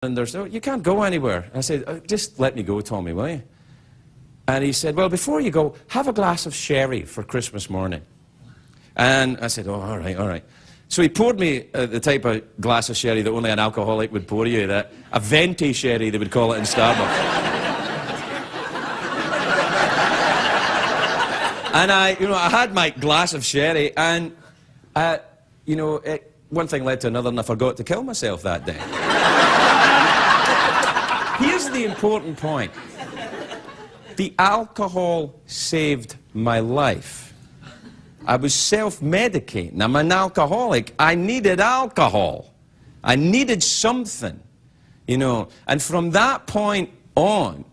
And there's, oh, you can't go anywhere. I said, oh, just let me go, Tommy, will you? And he said, well, before you go, have a glass of sherry for Christmas morning. And I said, oh, all right, all right. So he poured me the type of glass of sherry that only an alcoholic would pour you, that a venti sherry, they would call it in Starbucks. And I had my glass of sherry, and, one thing led to another, and I forgot to kill myself that day. Here's the important point. The alcohol saved my life. I was self-medicating. I'm an alcoholic. I needed alcohol. I needed something, And from that point on,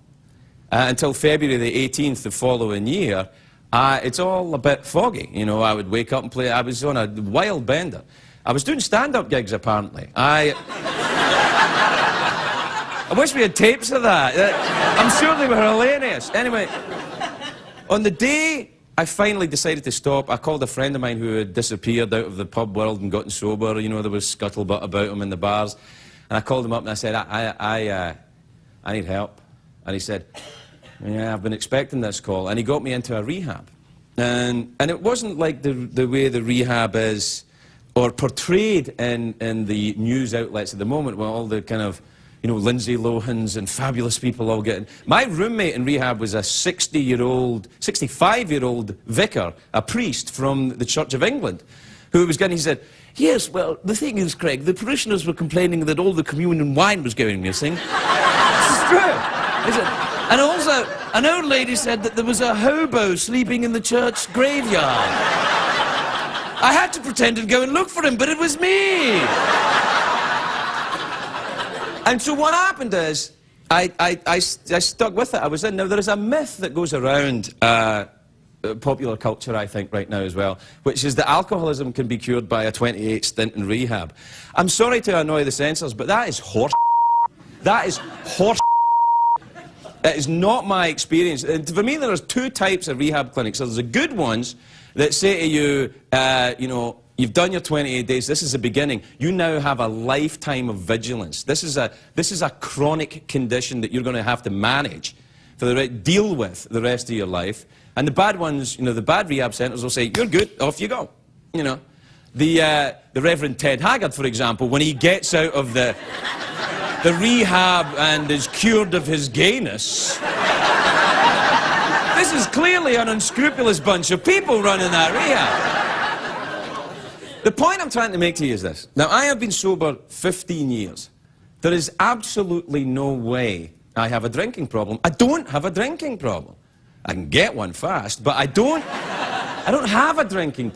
until February the 18th the following year, it's all a bit foggy. I would wake up and play. I was on a wild bender. I was doing stand-up gigs, apparently. I wish we had tapes of that. I'm sure they were hilarious. Anyway, on the day I finally decided to stop, I called a friend of mine who had disappeared out of the pub world and gotten sober. There was scuttlebutt about him in the bars. And I called him up and I said, I need help. And he said, yeah, I've been expecting this call. And he got me into a rehab. And it wasn't like the way the rehab is, or portrayed in the news outlets at the moment, where all the kind of, Lindsay Lohans and fabulous people all getting... My roommate in rehab was a 65-year-old vicar, a priest from the Church of England, who was getting... He said, yes, well, the thing is, Craig, the parishioners were complaining that all the communion wine was going missing. This is true. He said, and also, an old lady said that there was a hobo sleeping in the church graveyard. I had to pretend to go and look for him, but it was me. And so what happened is, I stuck with it. I was in. Now, there is a myth that goes around popular culture, I think, right now as well, which is that alcoholism can be cured by a 28 stint in rehab. I'm sorry to annoy the censors, but that is horse. That is horse. It is not my experience. And for me, there's two types of rehab clinics. There's the good ones that say to you, you've done your 28 days, this is the beginning. You now have a lifetime of vigilance. This is a chronic condition that you're going to have to manage, deal with the rest of your life. And the bad ones, the bad rehab centers will say, you're good, off you go. The Reverend Ted Haggard, for example, when he gets out of the rehab and is cured of his gayness, this is clearly an unscrupulous bunch of people running that rehab. The point I'm trying to make to you is this. Now, I have been sober 15 years. There is absolutely no way I have a drinking problem. I don't have a drinking problem. I can get one fast, but I don't have a drinking problem.